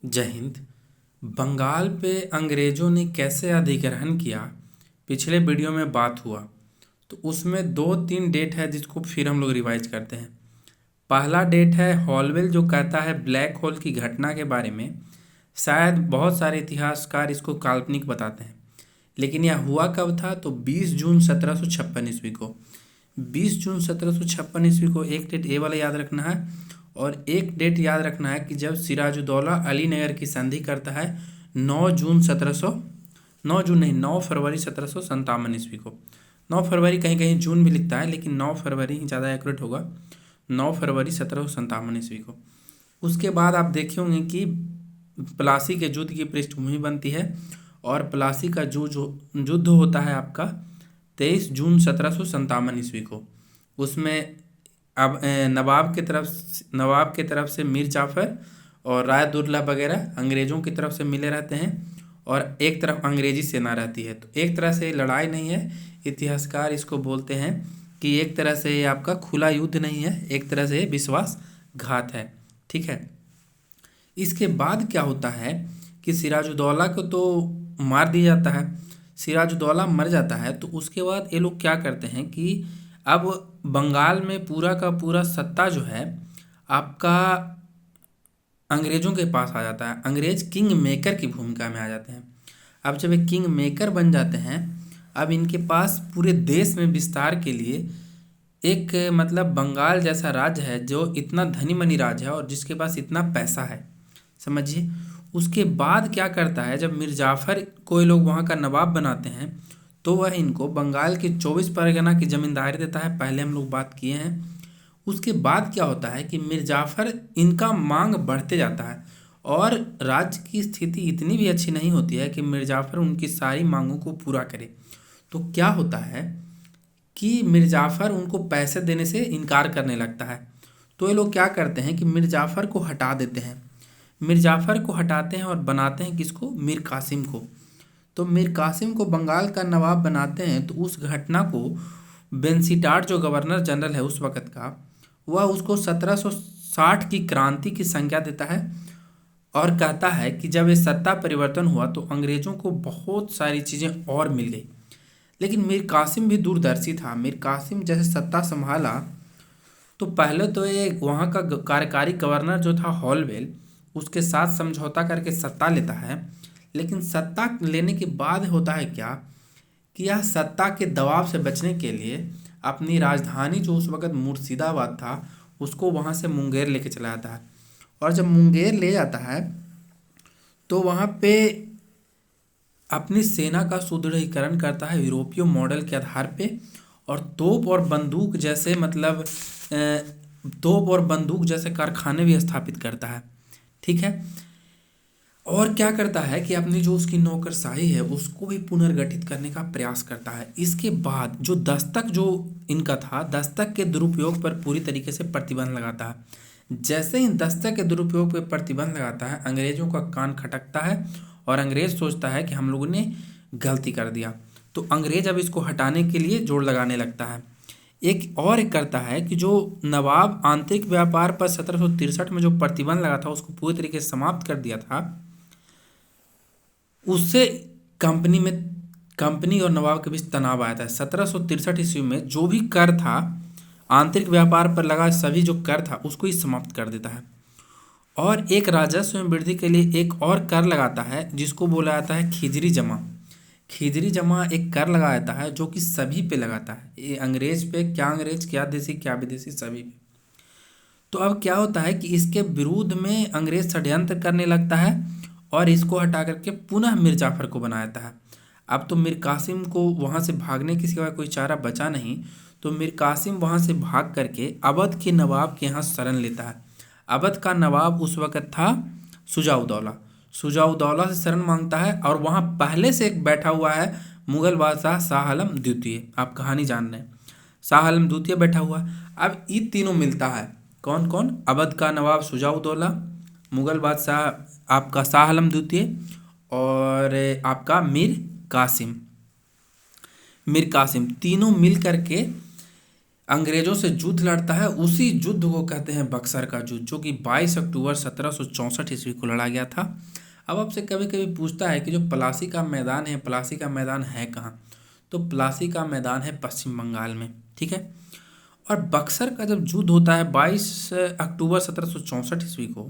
जय हिंद। बंगाल पे अंग्रेज़ों ने कैसे अधिग्रहण किया, पिछले वीडियो में बात हुआ। तो उसमें 2-3 डेट है जिसको फिर हम लोग रिवाइज करते हैं। पहला डेट है हॉलवेल, जो कहता है ब्लैक होल की घटना के बारे में। शायद बहुत सारे इतिहासकार इसको काल्पनिक बताते हैं, लेकिन यह हुआ कब था? तो 20 जून 1756 ईस्वी को। 20 जून 1756 ईस्वी को एक डेट ये वाला याद रखना है, और एक डेट याद रखना है कि जब सिराजुद्दौला अलीनगर की संधि करता है 9 फरवरी 1757 ईस्वी को। 9 फरवरी, कहीं कहीं जून भी लिखता है, लेकिन 9 फरवरी ही ज़्यादा एक्यूरेट होगा। 9 फरवरी 1757 ईस्वी को। उसके बाद आप देखे होंगे कि प्लासी के युद्ध की पृष्ठभूमि बनती है, और प्लासी का जो युद्ध होता है आपका 23 जून 1757 ईस्वी को। उसमें अब नवाब के तरफ से मीर जाफ़र और राय दुर्लभ वगैरह अंग्रेज़ों की तरफ से मिले रहते हैं, और एक तरफ अंग्रेजी सेना रहती है। तो एक तरह से लड़ाई नहीं है, इतिहासकार इसको बोलते हैं कि एक तरह से ये आपका खुला युद्ध नहीं है, एक तरह से विश्वासघात है। ठीक है। इसके बाद क्या होता है कि सिराजुद्दौला को तो मार दिया जाता है। सिराजुद्दौला मर जाता है, तो उसके बाद ये लोग क्या करते हैं कि अब बंगाल में पूरा का पूरा सत्ता जो है आपका अंग्रेज़ों के पास आ जाता है। अंग्रेज़ किंग मेकर की भूमिका में आ जाते हैं। अब जब ये किंग मेकर बन जाते हैं, अब इनके पास पूरे देश में विस्तार के लिए एक मतलब बंगाल जैसा राज्य है जो इतना धनी मनी राज्य है और जिसके पास इतना पैसा है, समझिए। उसके बाद क्या करता है, जब मीर जाफ़र को ये लोग वहाँ का नवाब बनाते हैं, तो वह इनको बंगाल के 24 परगना की जमींदारी देता है। पहले हम लोग बात किए हैं। उसके बाद क्या होता है कि मीर जाफ़र इनका मांग बढ़ते जाता है, और राज्य की स्थिति इतनी भी अच्छी नहीं होती है कि मीर जाफ़र उनकी सारी मांगों को पूरा करे। तो क्या होता है कि मीर जाफ़र उनको पैसे देने से इनकार करने लगता है। तो ये लोग क्या करते हैं कि मीर जाफ़र को हटा देते हैं। मीर जाफ़र को हटाते हैं और बनाते हैं किसको? मीर कासिम को। तो मीर कासिम को बंगाल का नवाब बनाते हैं। तो उस घटना को बेंसीटाट, जो गवर्नर जनरल है उस वक़्त का, वह उसको 1760 की क्रांति की संज्ञा देता है, और कहता है कि जब ये सत्ता परिवर्तन हुआ तो अंग्रेज़ों को बहुत सारी चीज़ें और मिल गई। लेकिन मीर कासिम भी दूरदर्शी था। मीर कासिम जैसे सत्ता संभाला, तो पहले तो ये वहाँ का कार्यकारी गवर्नर जो था हॉलवेल, उसके साथ समझौता करके सत्ता लेता है। लेकिन सत्ता लेने के बाद होता है क्या कि यह सत्ता के दबाव से बचने के लिए अपनी राजधानी, जो उस वक़्त मुर्शिदाबाद था, उसको वहाँ से मुंगेर लेके चला जाता है। और जब मुंगेर ले जाता है, तो वहाँ पे अपनी सेना का सुदृढ़ीकरण करता है यूरोपीय मॉडल के आधार पे, और तोप और बंदूक जैसे तोप और बंदूक जैसे कारखाने भी स्थापित करता है। ठीक है। और क्या करता है कि अपनी जो उसकी नौकरशाही है उसको भी पुनर्गठित करने का प्रयास करता है। इसके बाद जो दस्तक जो इनका था, दस्तक के दुरुपयोग पर पूरी तरीके से प्रतिबंध लगाता है। जैसे ही दस्तक के दुरुपयोग पर प्रतिबंध लगाता है, अंग्रेज़ों का कान खटकता है, और अंग्रेज़ सोचता है कि हम लोगों ने गलती कर दिया। तो अंग्रेज़ अब इसको हटाने के लिए जोड़ लगाने लगता है। एक करता है कि जो नवाब आंतरिक व्यापार पर 1763 में जो प्रतिबंध लगा था उसको पूरी तरीके से समाप्त कर दिया था। उससे कंपनी और नवाब के बीच तनाव आया था। 1763 ईस्वी में जो भी कर था आंतरिक व्यापार पर लगा, सभी जो कर था उसको ही समाप्त कर देता है, और एक राजस्व में वृद्धि के लिए एक और कर लगाता है जिसको बोला जाता है खिजरी जमा। खिजरी जमा एक कर लगाया जाता है जो कि सभी पे लगाता है, ये अंग्रेज पे, क्या अंग्रेज, क्या देसी, क्या विदेशी, सभी पे। तो अब क्या होता है कि इसके विरुद्ध में अंग्रेज षड्यंत्र करने लगता है, और इसको हटा करके पुनः मीर जाफ़र को बनाता है। अब तो मीर कासिम को वहाँ से भागने के सिवा कोई चारा बचा नहीं, तो मीर कासिम वहाँ से भाग करके अवध के नवाब के यहाँ शरण लेता है। अवध का नवाब उस वक़्त था शुजाउद्दौला। शुजाउद्दौला से शरण मांगता है, और वहाँ पहले से एक बैठा हुआ है मुग़ल बादशाह शाह आलम द्वितीय। आप कहानी जान रहे हैं, शाह आलम द्वितीय बैठा हुआ है। अब ये तीनों मिलता है, कौन कौन? अवध का नवाब शुजाउद्दौला, मुग़ल बादशाह आपका शाह आलम द्वितीय, और आपका मीर कासिम। तीनों मिल करके अंग्रेजों से युद्ध लड़ता है, उसी युद्ध को कहते हैं बक्सर का युद्ध, जो कि 22 अक्टूबर 1764 ईस्वी को लड़ा गया था। अब आपसे कभी कभी पूछता है कि जो प्लासी का मैदान है, प्लासी का मैदान है कहाँ? तो प्लासी का मैदान है पश्चिम बंगाल में, ठीक है। और बक्सर का जब युद्ध होता है 22 अक्टूबर 1764 ईस्वी को,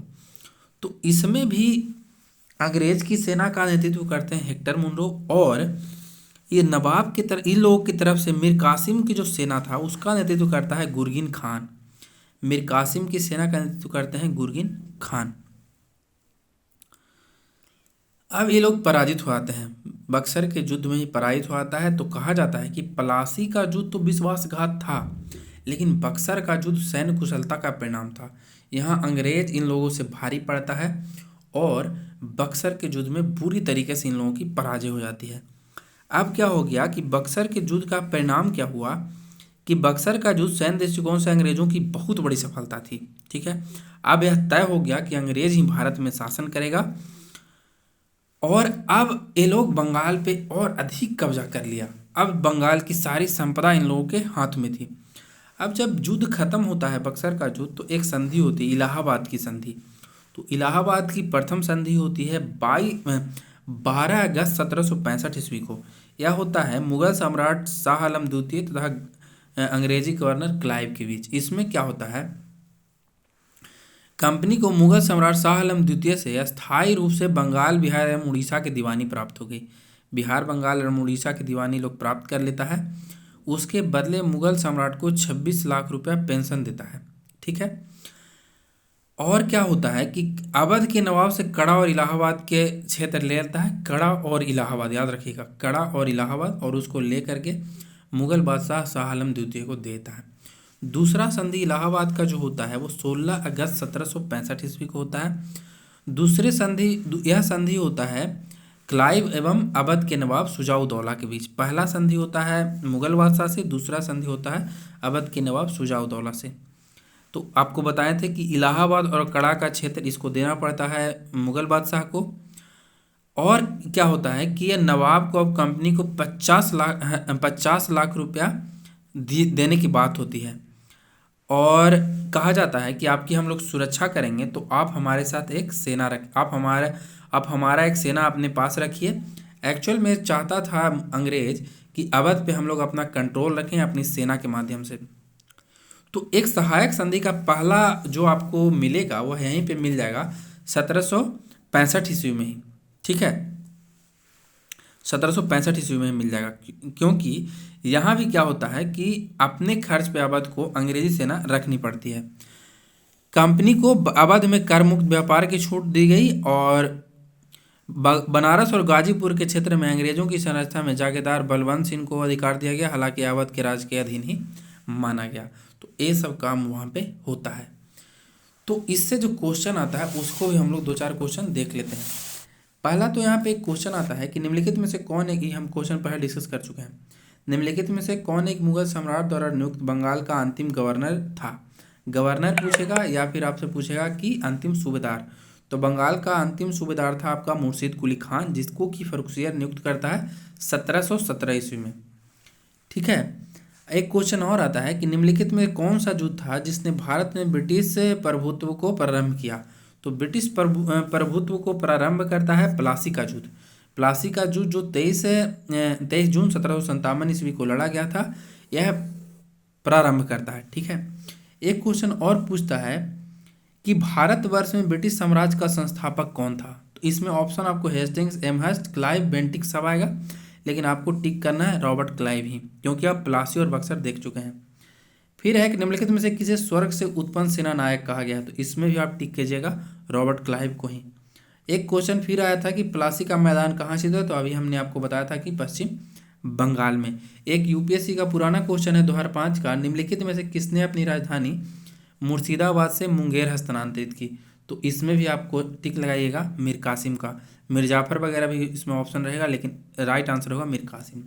तो इसमें भी अंग्रेज की सेना का नेतृत्व करते हैं हेक्टर मुनरो, और ये नवाब की तरफ, इन लोगों की तरफ से मीर कासिम की जो सेना था उसका नेतृत्व करता है गुरगिन खान। मीर कासिम की सेना का नेतृत्व करते हैं गुरगिन खान। अब ये लोग पराजित हो जाते हैं, बक्सर के युद्ध में ही पराजित हो जाता है। तो कहा जाता है कि प्लासी का युद्ध तो विश्वासघात था, लेकिन बक्सर का युद्ध सैन्य कुशलता का परिणाम था। यहाँ अंग्रेज इन लोगों से भारी पड़ता है और बक्सर के युद्ध में बुरी तरीके से इन लोगों की पराजय हो जाती है। अब क्या हो गया कि बक्सर के युद्ध का परिणाम क्या हुआ कि बक्सर का युद्ध सैन्य दृष्टिकोण से अंग्रेजों की बहुत बड़ी सफलता थी, ठीक है। अब यह तय हो गया कि अंग्रेज ही भारत में शासन करेगा, और अब ये लोग बंगाल पे और अधिक कब्जा कर लिया। अब बंगाल की सारी संपदा इन लोगों के हाथ में थी। अब जब युद्ध खत्म होता है बक्सर का युद्ध, तो एक संधि होती है, इलाहाबाद की संधि। तो इलाहाबाद की प्रथम संधि होती है 12 अगस्त 1765 ईस्वी को। यह होता है मुगल सम्राट शाह आलम द्वितीय तथा अंग्रेजी गवर्नर क्लाइव के बीच। इसमें क्या होता है, कंपनी को मुगल सम्राट शाह आलम द्वितीय से अस्थायी रूप से बंगाल, बिहार एवं उड़ीसा की दीवानी प्राप्त हो गई। बिहार, बंगाल एवं उड़ीसा की दीवानी लोग प्राप्त कर लेता है। उसके बदले मुगल सम्राट को 26 लाख रुपया पेंशन देता है, ठीक है। और क्या होता है कि अवध के नवाब से कड़ा और इलाहाबाद के क्षेत्र ले लेता है। कड़ा और इलाहाबाद, याद रखिएगा, कड़ा और इलाहाबाद, और उसको ले करके मुगल बादशाह शाह आलम द्वितीय को देता है। दूसरा संधि इलाहाबाद का जो होता है वो 16 अगस्त 1765 ईस्वी को होता है। यह संधि होता है क्लाइव एवं अवध के नवाब शुजाउद्दौला के बीच। पहला संधि होता है मुगल बादशाह से, दूसरा संधि होता है अवध के नवाब शुजाउद्दौला से। तो आपको बताए थे कि इलाहाबाद और कड़ा का क्षेत्र इसको देना पड़ता है मुगल बादशाह को। और क्या होता है कि यह नवाब को अब कंपनी को 50 लाख रुपया देने की बात होती है, और कहा जाता है कि आपकी हम लोग सुरक्षा करेंगे, तो आप हमारे साथ एक सेना आप हमारा एक सेना अपने पास रखिए। एक्चुअल में चाहता था अंग्रेज कि अवध पे हम लोग अपना कंट्रोल रखें अपनी सेना के माध्यम से। तो एक सहायक संधि का पहला जो आपको मिलेगा वह यहीं पे मिल जाएगा 1765 ईस्वी में ही, ठीक है। 1765 ईस्वी में मिल जाएगा, क्योंकि यहाँ भी क्या होता है कि अपने खर्च पे अवध को अंग्रेजी सेना रखनी पड़ती है। कंपनी को अवध में कर मुक्त व्यापार की छूट दी गई, और बनारस और गाजीपुर के क्षेत्र में अंग्रेजों की संरचना में जागीरदार बलवंत सिंह को अधिकार दिया गया, हालांकि अवध के राज के अधीन ही माना गया। तो ये सब काम वहाँ पे होता है। तो इससे जो क्वेश्चन आता है उसको भी हम लोग 2-4 क्वेश्चन देख लेते हैं। पहला तो यहाँ पे एक क्वेश्चन आता है कि निम्नलिखित में से कौन एक, हम क्वेश्चन पहले डिस्कस कर चुके हैं, निम्नलिखित में से कौन एक मुगल सम्राट द्वारा नियुक्त बंगाल का अंतिम गवर्नर था? गवर्नर पूछेगा या फिर आपसे पूछेगा कि अंतिम सूबेदार। तो बंगाल का अंतिम सूबेदार था आपका मुर्शीद कुली खान, जिसको कि फर्रुखसियर नियुक्त करता है 1717 ईस्वी में, ठीक है। एक क्वेश्चन और आता है कि निम्नलिखित में कौन सा युद्ध था जिसने भारत में ब्रिटिश प्रभुत्व को प्रारंभ किया? तो ब्रिटिश प्रभुत्व को प्रारंभ करता है प्लासी का युद्ध। प्लासी का युद्ध जो 23 जून 1757 ईस्वी को लड़ा गया था, यह प्रारंभ करता है, ठीक है। एक क्वेश्चन और पूछता है कि भारतवर्ष में ब्रिटिश साम्राज्य का संस्थापक कौन था? तो इसमें ऑप्शन आपको हेस्टिंग्स, एमहर्स्ट, क्लाइव, बेंटिक सब आएगा, लेकिन आपको टिक करना है रॉबर्ट क्लाइव ही, क्योंकि आप प्लासी और बक्सर देख चुके हैं। फिर है कि निम्नलिखित में से किसे स्वर्ग से उत्पन्न सेना नायक कहा गया है? तो इसमें भी आप टिक कीजिएगा रॉबर्ट क्लाइव को ही। एक क्वेश्चन फिर आया था कि प्लासी का मैदान कहाँ स्थित है? तो अभी हमने आपको बताया था कि पश्चिम बंगाल में। एक यूपीएससी का पुराना क्वेश्चन है 2005 का, निम्नलिखित में से किसने अपनी राजधानी मुर्शिदाबाद से मुंगेर हस्तांतरित की? तो इसमें भी आपको टिक लगाइएगा मीर कासिम का। मीर जाफर वगैरह भी इसमें ऑप्शन रहेगा, लेकिन राइट आंसर होगा मीर कासिम।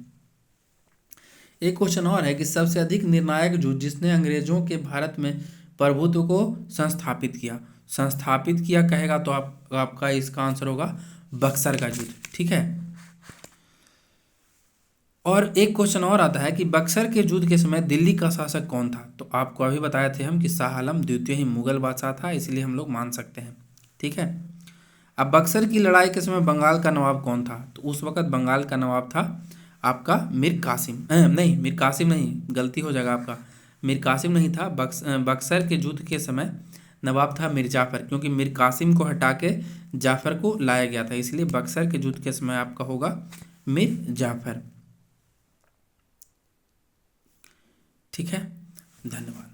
एक क्वेश्चन और है कि सबसे अधिक निर्णायक युद्ध जिसने अंग्रेजों के भारत में प्रभुत्व को संस्थापित किया कहेगा, तो आपका इसका आंसर होगा बक्सर का युद्ध, ठीक है। और एक क्वेश्चन और आता है कि बक्सर के युद्ध के समय दिल्ली का शासक कौन था। तो आपको अभी बताए थे हम कि शाह आलम द्वितीय ही मुगल बादशाह था, इसलिए हम लोग मान सकते हैं। ठीक है। अब बक्सर की लड़ाई के समय बंगाल का नवाब कौन था। तो उस वक्त बंगाल का नवाब था आपका मीर कासिम, नहीं मीर कासिम नहीं, गलती हो जाएगा आपका, मीर कासिम नहीं था। बक्सर के युद्ध के समय नवाब था मीर जाफ़र, क्योंकि मीर कासिम को हटा के जाफ़र को लाया गया था, इसलिए बक्सर के युद्ध के समय आपका होगा मीर जाफ़र। ठीक है, धन्यवाद।